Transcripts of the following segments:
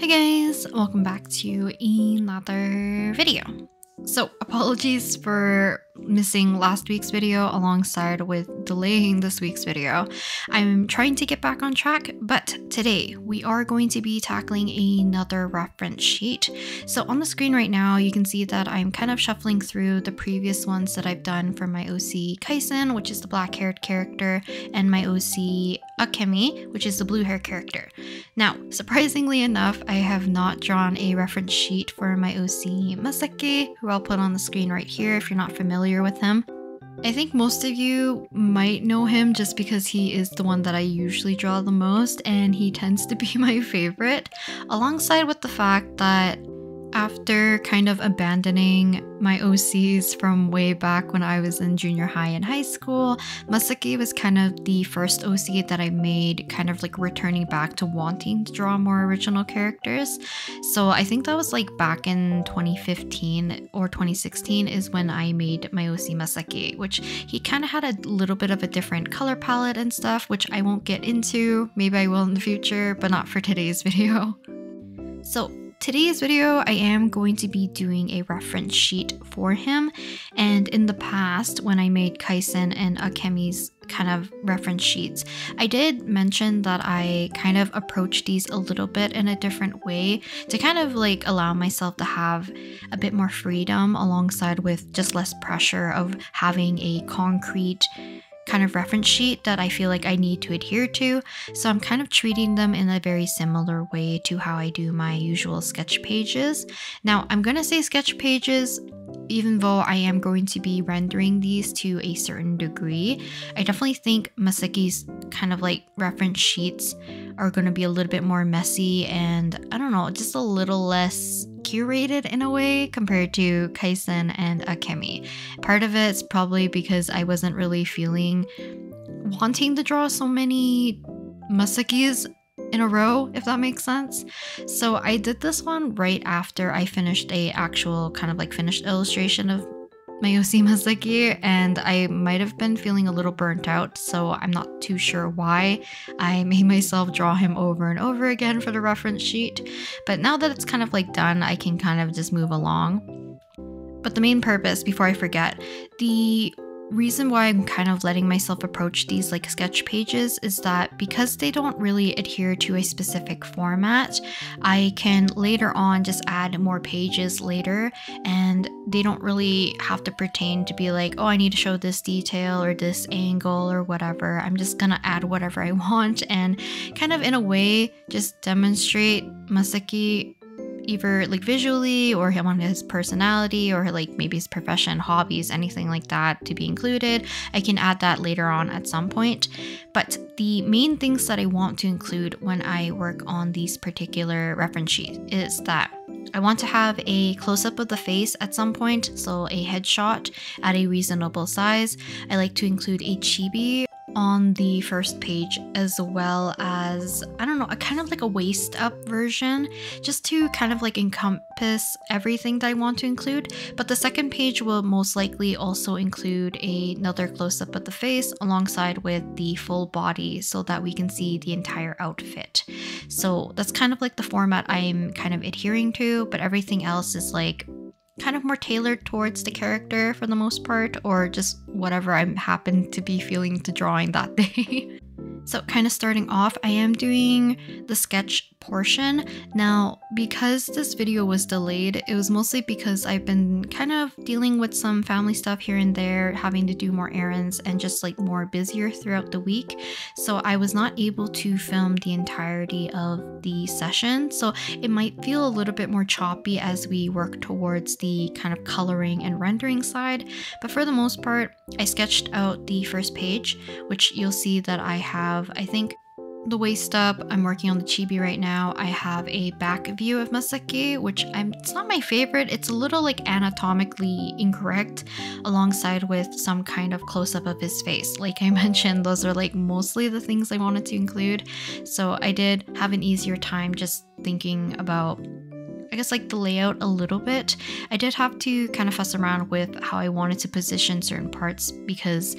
Hi guys, welcome back to another video. So apologies for missing last week's video alongside with delaying this week's video. I'm trying to get back on track, but today we are going to be tackling another reference sheet. So on the screen right now, you can see that I'm kind of shuffling through the previous ones that I've done for my OC Kaisen, which is the black-haired character, and my OC Akemi, which is the blue-haired character. Now, surprisingly enough, I have not drawn a reference sheet for my OC Masaki, who I'll put on the screen right here if you're not familiar with him. I think most of you might know him just because he is the one that I usually draw the most, and he tends to be my favorite, alongside with the fact that after kind of abandoning my OCs from way back when I was in junior high and high school, Masaki was kind of the first OC that I made, kind of like returning back to wanting to draw more original characters. So I think that was like back in 2015 or 2016 is when I made my OC Masaki, which he kind of had a little bit of a different color palette and stuff, which I won't get into. Maybe I will in the future, but not for today's video. So today's video, I am going to be doing a reference sheet for him, and in the past when I made Kaisen and Akemi's kind of reference sheets, I did mention that I kind of approached these a little bit in a different way to kind of like allow myself to have a bit more freedom alongside with just less pressure of having a concrete kind of reference sheet that I feel like I need to adhere to. So I'm kind of treating them in a very similar way to how I do my usual sketch pages. Now I'm gonna say sketch pages even though I am going to be rendering these to a certain degree. I definitely think Masaki's kind of like reference sheets are going to be a little bit more messy and I don't know, just a little less curated in a way compared to Kaisen and Akemi. Part of it's probably because I wasn't really feeling wanting to draw so many Masakis in a row, if that makes sense. So I did this one right after I finished a actual kind of like finished illustration of my OC Masaki, and I might have been feeling a little burnt out, so I'm not too sure why I made myself draw him over and over again for the reference sheet. But now that it's kind of like done, I can kind of just move along. But the main purpose, before I forget, the reason why I'm kind of letting myself approach these like sketch pages is that because they don't really adhere to a specific format, I can later on just add more pages later, and they don't really have to pertain to be like, oh, I need to show this detail or this angle or whatever. I'm just gonna add whatever I want and kind of in a way just demonstrate Masaki either like visually or him on his personality or like maybe his profession, hobbies, anything like that to be included. I can add that later on at some point. But the main things that I want to include when I work on these particular reference sheets is that I want to have a close-up of the face at some point, so a headshot at a reasonable size. I like to include a chibi on the first page, as well as, I don't know, a kind of like a waist up version, just to kind of like encompass everything that I want to include. But the second page will most likely also include another close-up of the face alongside with the full body so that we can see the entire outfit. So that's kind of like the format I'm kind of adhering to, but everything else is like kind of more tailored towards the character for the most part, or just whatever I happen to be feeling to drawing that day. So kind of starting off, I am doing the sketch portion. Now, because this video was delayed, it was mostly because I've been kind of dealing with some family stuff here and there, having to do more errands and just like more busier throughout the week. So I was not able to film the entirety of the session. So it might feel a little bit more choppy as we work towards the kind of coloring and rendering side. But for the most part, I sketched out the first page, which you'll see that I have, I think, the waist up. I'm working on the chibi right now. I have a back view of Masaki, which it's not my favorite. It's a little like anatomically incorrect, alongside with some kind of close-up of his face. Like I mentioned, those are like mostly the things I wanted to include. So I did have an easier time just thinking about, I guess, like the layout a little bit. I did have to kind of fuss around with how I wanted to position certain parts because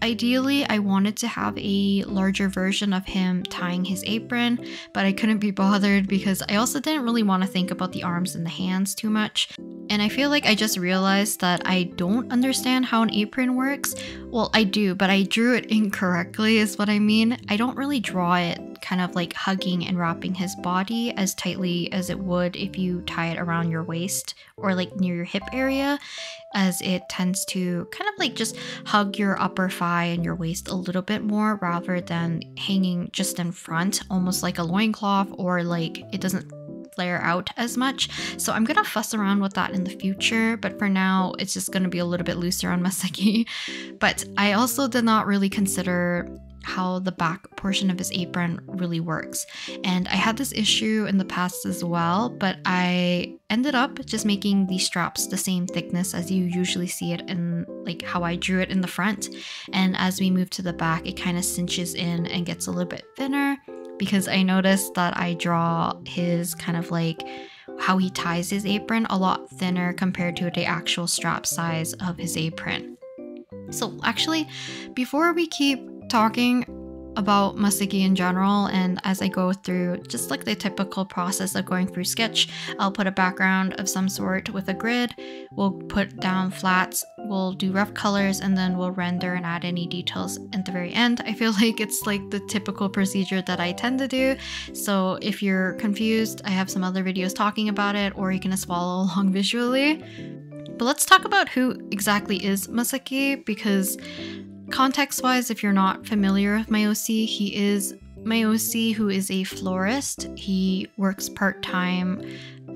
Ideally, I wanted to have a larger version of him tying his apron, but I couldn't be bothered because I also didn't really want to think about the arms and the hands too much. And I feel like I just realized that I don't understand how an apron works. Well, I do, but I drew it incorrectly is what I mean. I don't really draw it kind of like hugging and wrapping his body as tightly as it would if you tie it around your waist or like near your hip area, as it tends to kind of like just hug your upper thigh and your waist a little bit more rather than hanging just in front, almost like a loincloth, or like it doesn't flare out as much. So I'm gonna fuss around with that in the future, but for now it's just gonna be a little bit looser on Masaki. But I also did not really consider how the back portion of his apron really works, and I had this issue in the past as well, but I ended up just making the straps the same thickness as you usually see it in like how I drew it in the front, and as we move to the back it kind of cinches in and gets a little bit thinner, because I noticed that I draw his kind of like how he ties his apron a lot thinner compared to the actual strap size of his apron. So actually, before we keep talking about Masaki in general, and as I go through just like the typical process of going through sketch, I'll put a background of some sort with a grid, we'll put down flats, we'll do rough colors, and then we'll render and add any details at the very end. I feel like it's like the typical procedure that I tend to do, so if you're confused, I have some other videos talking about it, or you can just follow along visually. But let's talk about who exactly is Masaki, because context-wise, if you're not familiar with my OC, he is my OC who is a florist. He works part-time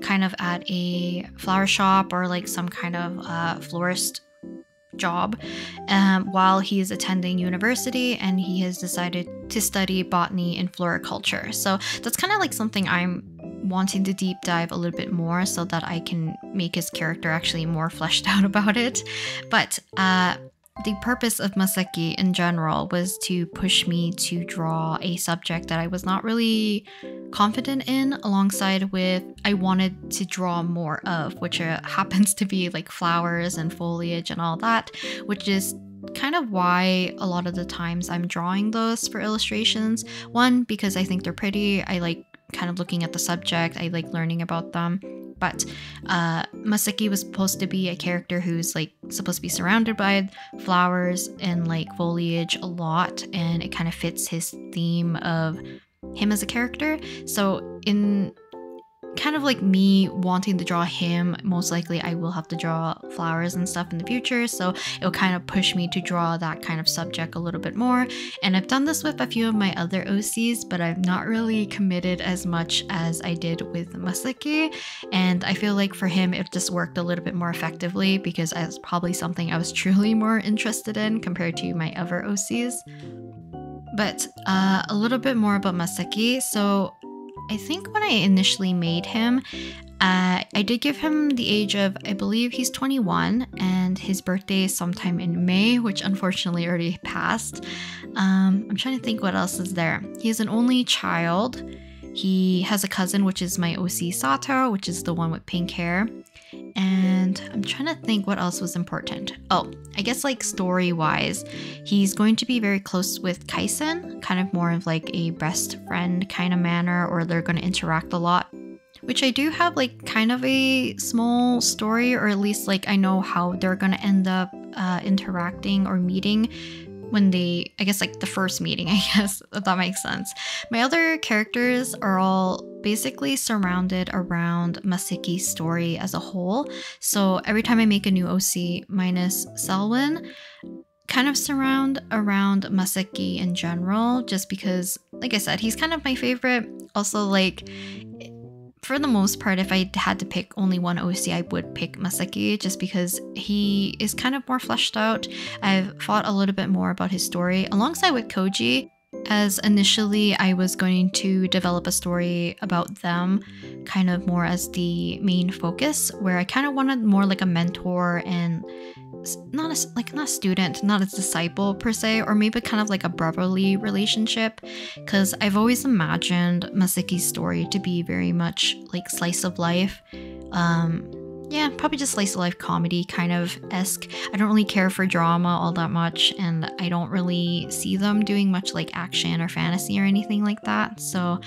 kind of at a flower shop or like some kind of florist job while he is attending university, and he has decided to study botany and floriculture. So that's kind of like something I'm wanting to deep dive a little bit more so that I can make his character actually more fleshed out about it. But the purpose of Masaki in general was to push me to draw a subject that I was not really confident in, alongside with I wanted to draw more of, which happens to be like flowers and foliage and all that, which is kind of why a lot of the times I'm drawing those for illustrations. One, because I think they're pretty, I like kind of looking at the subject, I like learning about them. But Masaki was supposed to be a character who's like supposed to be surrounded by flowers and like foliage a lot, and it kind of fits his theme of him as a character. So in kind of like me wanting to draw him, most likely I will have to draw flowers and stuff in the future, so it'll kind of push me to draw that kind of subject a little bit more. And I've done this with a few of my other OCs, but I've not really committed as much as I did with Masaki, and I feel like for him it just worked a little bit more effectively because it's probably something I was truly more interested in compared to my other OCs. But a little bit more about Masaki. So I think when I initially made him, I did give him the age of, I believe he's 21, and his birthday is sometime in May, which unfortunately already passed. I'm trying to think what else is there. He's an only child. He has a cousin, which is my OC Sato, which is the one with pink hair. And I'm trying to think what else was important. Oh, I guess like story-wise, he's going to be very close with Kaisen, kind of more of like a best friend kind of manner, or they're going to interact a lot. Which I do have like kind of a small story, or at least like I know how they're going to end up interacting or meeting when they, I guess like the first meeting, I guess, if that makes sense. My other characters are all basically surrounded around Masaki's story as a whole. So every time I make a new OC, minus Selwyn, kind of surround around Masaki in general, just because, like I said, he's kind of my favorite. Also, like, for the most part, if I had to pick only one OC, I would pick Masaki, just because he is kind of more fleshed out. I've thought a little bit more about his story alongside with Koji, as initially I was going to develop a story about them kind of more as the main focus, where I kind of wanted more like a mentor and not a student, not a disciple per se, or maybe kind of like a brotherly relationship, because I've always imagined Masaki's story to be very much like slice of life. yeah, probably just slice of life comedy kind of esque. I don't really care for drama all that much, and I don't really see them doing much like action or fantasy or anything like that. So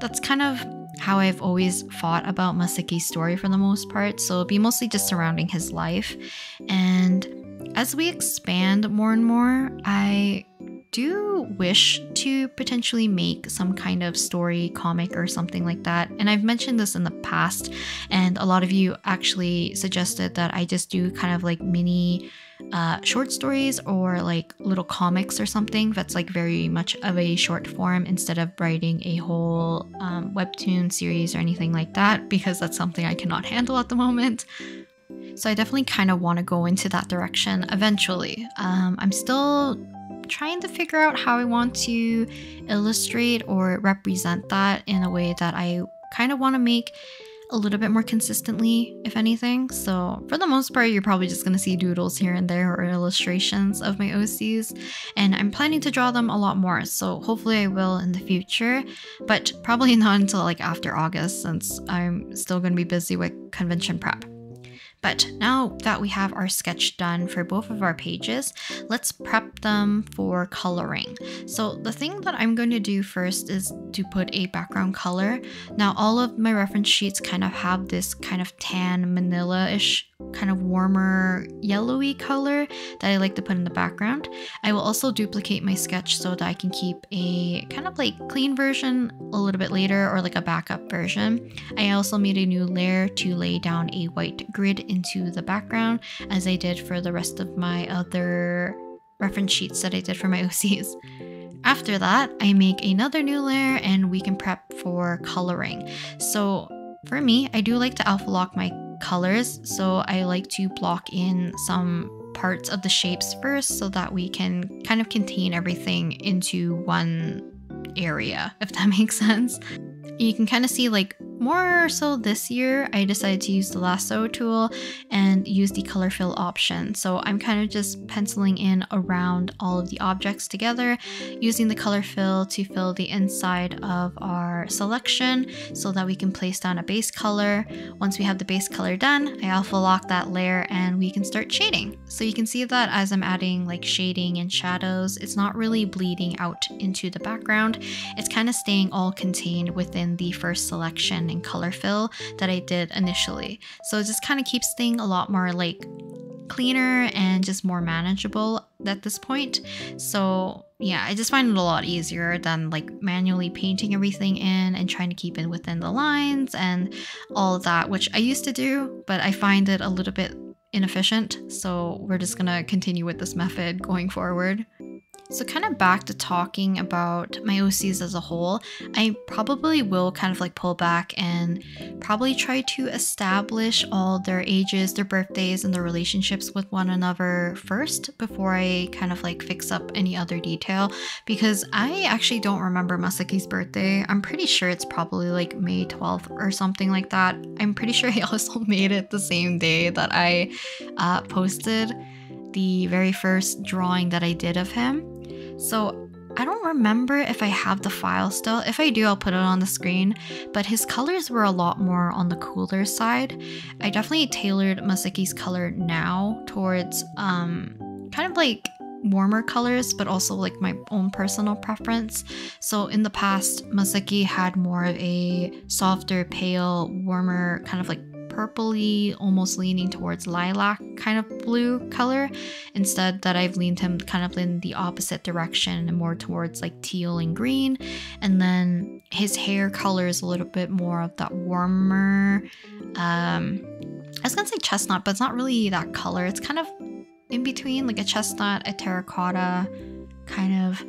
that's kind of how I've always thought about Masaki's story for the most part. So it'll be mostly just surrounding his life. And as we expand more and more, I do wish to potentially make some kind of story comic or something like that. And I've mentioned this in the past, and a lot of you actually suggested that I just do kind of like mini short stories or like little comics or something that's like very much of a short form instead of writing a whole webtoon series or anything like that, because that's something I cannot handle at the moment. So I definitely kind of want to go into that direction eventually. I'm still trying to figure out how I want to illustrate or represent that in a way that I kind of want to make a little bit more consistently, if anything. So for the most part, you're probably just going to see doodles here and there or illustrations of my OCs, and I'm planning to draw them a lot more, so hopefully I will in the future, but probably not until like after August, since I'm still going to be busy with convention prep. But now that we have our sketch done for both of our pages, let's prep them for coloring. So the thing that I'm going to do first is to put a background color. Now all of my reference sheets kind of have this kind of tan manila-ish, kind of warmer yellowy color that I like to put in the background. I will also duplicate my sketch so that I can keep a kind of like clean version a little bit later, or like a backup version. I also made a new layer to lay down a white grid into the background, as I did for the rest of my other reference sheets that I did for my OCs. After that, I make another new layer and we can prep for coloring. So for me, I do like to alpha lock my colors, so I like to block in some parts of the shapes first so that we can kind of contain everything into one area, if that makes sense. You can kind of see, like, more so this year, I decided to use the lasso tool and use the color fill option. So I'm kind of just penciling in around all of the objects together, using the color fill to fill the inside of our selection so that we can place down a base color. Once we have the base color done, I alpha lock that layer and we can start shading. So you can see that as I'm adding like shading and shadows, it's not really bleeding out into the background. It's kind of staying all contained within the first selection and color fill that I did initially. So it just kind of keeps things a lot more like cleaner and just more manageable at this point. So yeah, I just find it a lot easier than like manually painting everything in and trying to keep it within the lines and all of that, which I used to do, but I find it a little bit inefficient. So we're just gonna continue with this method going forward. So kind of back to talking about my OCs as a whole, I probably will kind of like pull back and probably try to establish all their ages, their birthdays, and their relationships with one another first before I kind of like fix up any other detail, because I actually don't remember Masaki's birthday. I'm pretty sure it's probably like May 12th or something like that. I'm pretty sure he also made it the same day that I posted the very first drawing that I did of him. So I don't remember if I have the file still. If I do, I'll put it on the screen, but his colors were a lot more on the cooler side. I definitely tailored Masaki's color now towards kind of like warmer colors, but also like my own personal preference. So in the past, Masaki had more of a softer, pale, warmer, kind of like purpley, almost leaning towards lilac kind of blue color. Instead, that I've leaned him kind of in the opposite direction and more towards like teal and green. And then his hair color is a little bit more of that warmer, I was gonna say chestnut, but it's not really that color. It's kind of in between, like a chestnut, a terracotta, kind of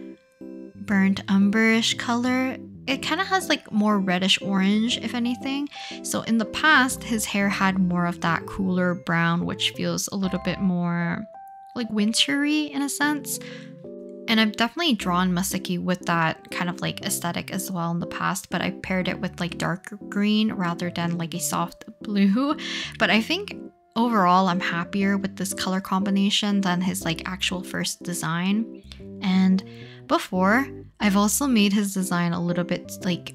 burnt umber-ish color. It kind of has like more reddish orange, if anything. So in the past, his hair had more of that cooler brown, which feels a little bit more like wintry in a sense. And I've definitely drawn Masaki with that kind of like aesthetic as well in the past, but I paired it with like darker green rather than like a soft blue. But I think overall, I'm happier with this color combination than his like actual first design. And before, I've also made his design a little bit like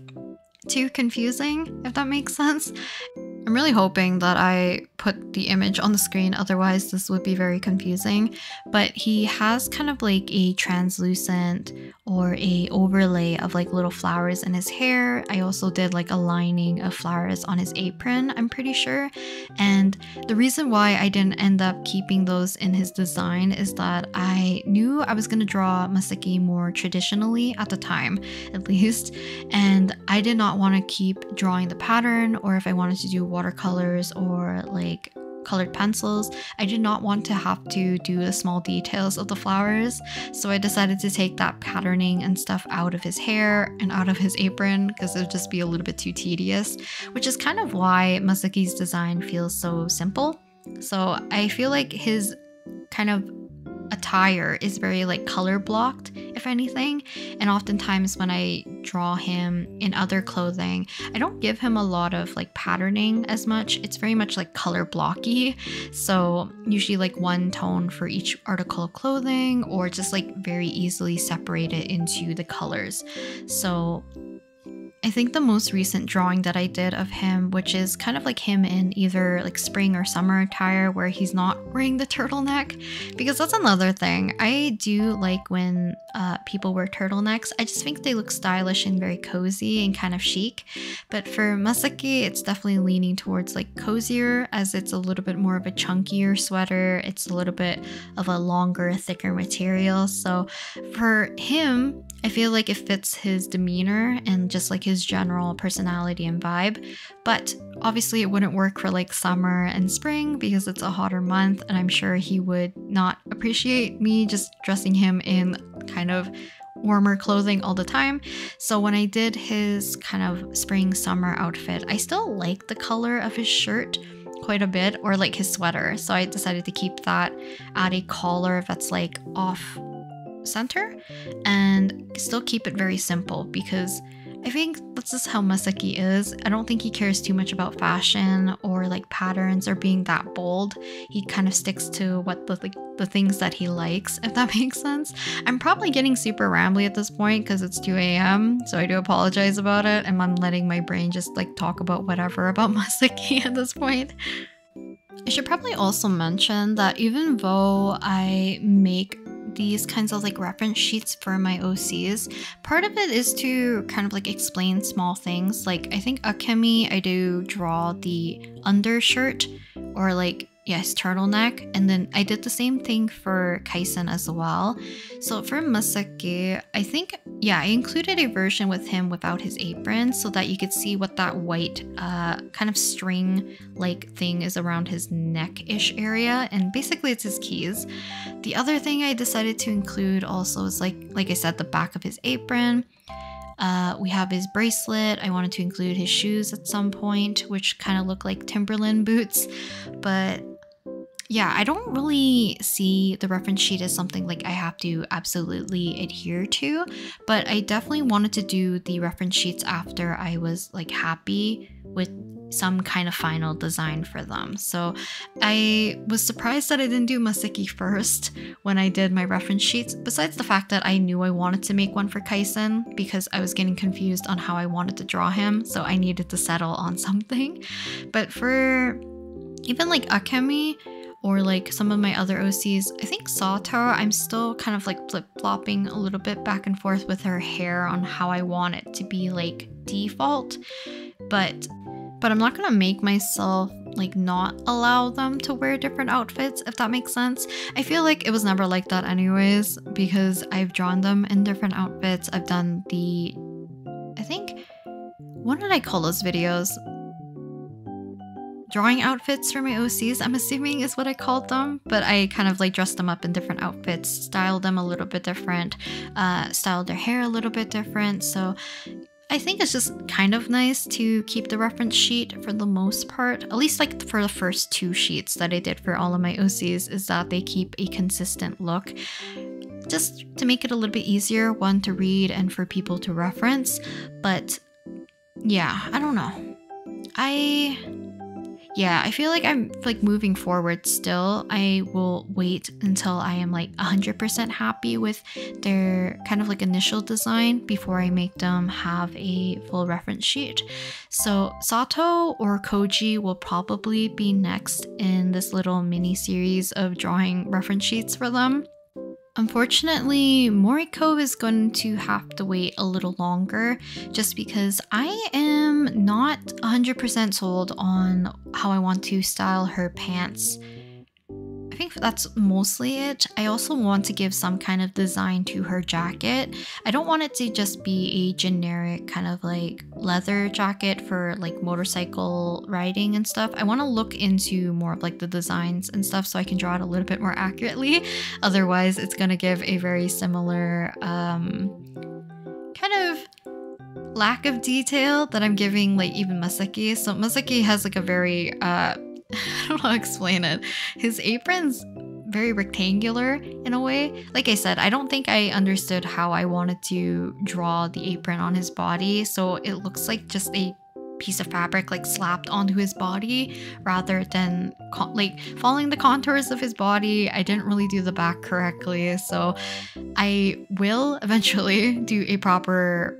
too confusing, if that makes sense. I'm really hoping that I put the image on the screen, otherwise this would be very confusing. But he has kind of like a translucent or a overlay of like little flowers in his hair. I also did like a lining of flowers on his apron, I'm pretty sure. And the reason why I didn't end up keeping those in his design is that I knew I was going to draw Masaki more traditionally at the time, at least. And I did not want to keep drawing the pattern, or if I wanted to do watercolors or like colored pencils, I did not want to have to do the small details of the flowers. So I decided to take that patterning and stuff out of his hair and out of his apron because it would just be a little bit too tedious, which is kind of why Masaki's design feels so simple. So I feel like his kind of attire is very like color blocked, if anything. And oftentimes when I draw him in other clothing, I don't give him a lot of like patterning as much. It's very much like color blocky. So usually like one tone for each article of clothing, or just like very easily separated into the colors. So I think the most recent drawing that I did of him, which is kind of like him in either like spring or summer attire where he's not wearing the turtleneck, because that's another thing. I do like when people wear turtlenecks. I just think they look stylish and very cozy and kind of chic. But for Masaki, it's definitely leaning towards like cozier, as it's a little bit more of a chunkier sweater. It's a little bit of a longer, thicker material. So for him, I feel like it fits his demeanor and just like his general personality and vibe. But obviously it wouldn't work for like summer and spring because it's a hotter month, and I'm sure he would not appreciate me just dressing him in kind of warmer clothing all the time. So when I did his kind of spring summer outfit, I still like the color of his shirt quite a bit, or like his sweater. So I decided to keep that at a collar that's like off center and still keep it very simple, because I think that's just how Masaki is. I don't think he cares too much about fashion or like patterns or being that bold. He kind of sticks to what the things that he likes, if that makes sense. I'm probably getting super rambly at this point because it's 2 a.m. So I do apologize about it, and I'm letting my brain just like talk about whatever about Masaki at this point. I should probably also mention that even though I make these kinds of like reference sheets for my OCs, part of it is to kind of like explain small things. Like I think Akemi, I do draw the undershirt or like, yes, turtleneck, and then I did the same thing for Kaisen as well. So for Masaki, I think, yeah, I included a version with him without his apron so that you could see what that white kind of string like thing is around his neck-ish area, and basically it's his keys. The other thing I decided to include also is like I said, the back of his apron. We have his bracelet. I wanted to include his shoes at some point, which kind of look like Timberland boots. But yeah, I don't really see the reference sheet as something like I have to absolutely adhere to, but I definitely wanted to do the reference sheets after I was like happy with some kind of final design for them. So I was surprised that I didn't do Masaki first when I did my reference sheets, besides the fact that I knew I wanted to make one for Kaisen because I was getting confused on how I wanted to draw him, so I needed to settle on something. But for even like Akemi or like some of my other OCs, I think Sato, I'm still kind of like flip-flopping a little bit back and forth with her hair on how I want it to be like default, but I'm not gonna make myself like not allow them to wear different outfits, if that makes sense. I feel like it was never like that anyways, because I've drawn them in different outfits. I've done the, I think, what did I call those videos? Drawing outfits for my OCs, I'm assuming is what I called them, but I kind of like dressed them up in different outfits, styled them a little bit different, styled their hair a little bit different. So I think it's just kind of nice to keep the reference sheet for the most part, at least like for the first 2 sheets that I did for all of my OCs, is that they keep a consistent look, just to make it a little bit easier, one, to read and for people to reference. But yeah, I don't know. yeah, I feel like I'm like moving forward still. I will wait until I am like 100% happy with their kind of like initial design before I make them have a full reference sheet. So Sato or Koji will probably be next in this little mini series of drawing reference sheets for them. Unfortunately, Moriko is going to have to wait a little longer just because I am not 100% sold on how I want to style her pants. I think that's mostly it. I also want to give some kind of design to her jacket. I don't want it to just be a generic kind of like leather jacket for like motorcycle riding and stuff. I want to look into more of like the designs and stuff so I can draw it a little bit more accurately. Otherwise, it's going to give a very similar kind of lack of detail that I'm giving like even Masaki. So Masaki has like a very I don't know how to explain it. His apron's very rectangular in a way. Like I said, I don't think I understood how I wanted to draw the apron on his body, so it looks like just a piece of fabric like slapped onto his body rather than like following the contours of his body. I didn't really do the back correctly, so I will eventually do a proper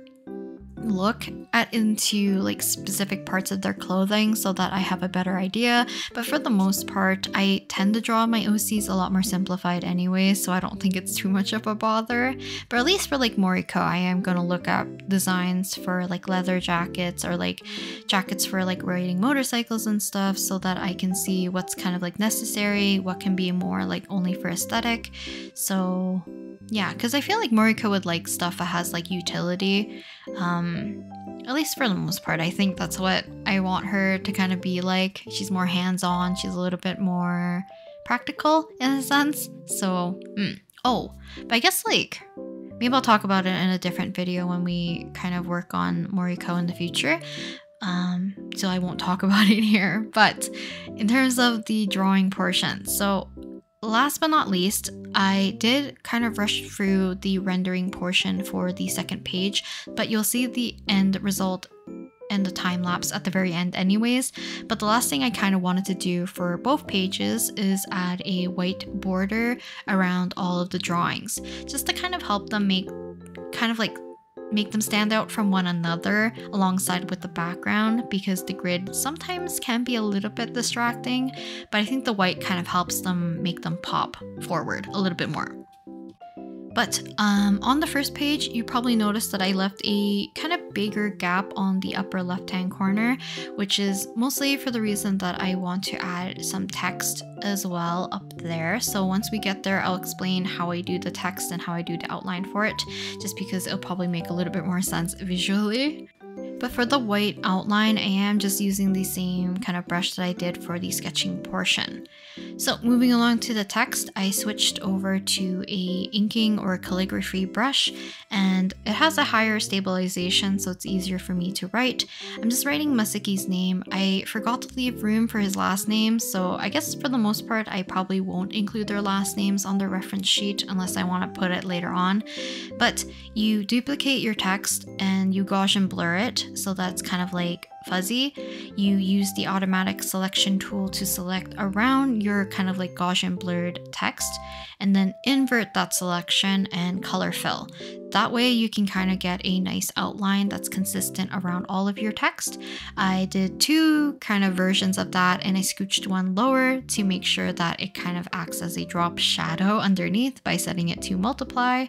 look into like specific parts of their clothing so that I have a better idea. But for the most part, I tend to draw my OCs a lot more simplified anyway, so I don't think it's too much of a bother. But at least for like Moriko, I am going to look at designs for like leather jackets or like jackets for like riding motorcycles and stuff so that I can see what's kind of like necessary, what can be more like only for aesthetic. So yeah, because I feel like Moriko would like stuff that has like utility. At least for the most part, I think that's what I want her to kind of be like. She's more hands-on, she's a little bit more practical in a sense. So, oh, but I guess like, maybe I'll talk about it in a different video when we kind of work on Moriko in the future. So I won't talk about it here. But in terms of the drawing portion, so last but not least, I did kind of rush through the rendering portion for the second page, but you'll see the end result and the time lapse at the very end anyways. But the last thing I kind of wanted to do for both pages is add a white border around all of the drawings, just to kind of help them make them stand out from one another alongside with the background, because the grid sometimes can be a little bit distracting, but I think the white kind of helps them make them pop forward a little bit more. But on the first page, you probably noticed that I left a kind of bigger gap on the upper left-hand corner, which is mostly for the reason that I want to add some text as well up there. So once we get there, I'll explain how I do the text and how I do the outline for it, just because it'll probably make a little bit more sense visually. But for the white outline, I am just using the same kind of brush that I did for the sketching portion. So moving along to the text, I switched over to a inking or calligraphy brush, and it has a higher stabilization, so it's easier for me to write. I'm just writing Masaki's name. I forgot to leave room for his last name, so I guess for the most part, I probably won't include their last names on the reference sheet unless I want to put it later on. But you duplicate your text and you Gaussian blur it, so that's kind of like fuzzy. You use the automatic selection tool to select around your kind of like Gaussian blurred text, and then invert that selection and color fill. That way you can kind of get a nice outline that's consistent around all of your text. I did two kind of versions of that, and I scooched one lower to make sure that it kind of acts as a drop shadow underneath by setting it to multiply.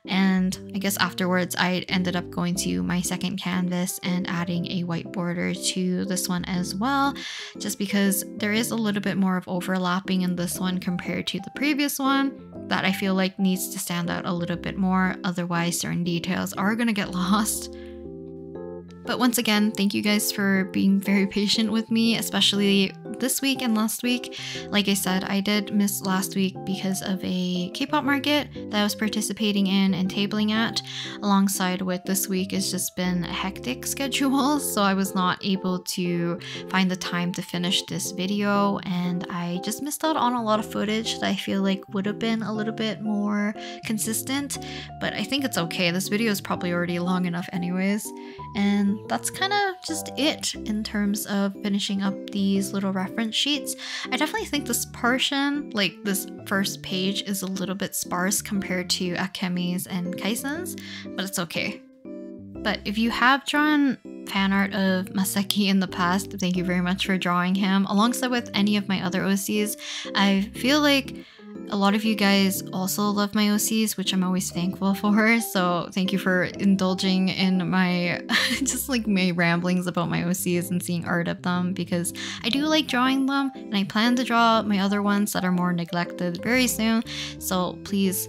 And I guess afterwards I ended up going to my second canvas and adding a white border to this one as well, just because there is a little bit more of overlapping in this one compared to the previous one that I feel like needs to stand out a little bit more, otherwise certain details are gonna get lost. But once again, thank you guys for being very patient with me, especially this week and last week. Like I said, I did miss last week because of a K-pop market that I was participating in and tabling at, alongside with this week has just been a hectic schedule, so I was not able to find the time to finish this video, and I just missed out on a lot of footage that I feel like would have been a little bit more consistent, but I think it's okay. This video is probably already long enough anyways, and that's kind of just it in terms of finishing up these little reference sheets. I definitely think this portion, like this first page, is a little bit sparse compared to Akemi's and Kaisen's, but it's okay. But if you have drawn fan art of Masaki in the past, thank you very much for drawing him alongside with any of my other OCs. I feel like a lot of you guys also love my OCs, which I'm always thankful for, so thank you for indulging in my just like my ramblings about my OCs and seeing art of them, because I do like drawing them, and I plan to draw my other ones that are more neglected very soon, so please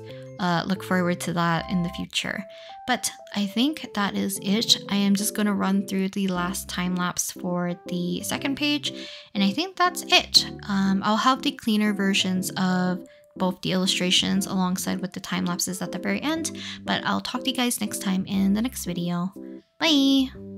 look forward to that in the future. But I think that is it. I am just going to run through the last time lapse for the second page, and I think that's it. I'll have the cleaner versions of both the illustrations alongside with the time lapses at the very end, but I'll talk to you guys next time in the next video. Bye!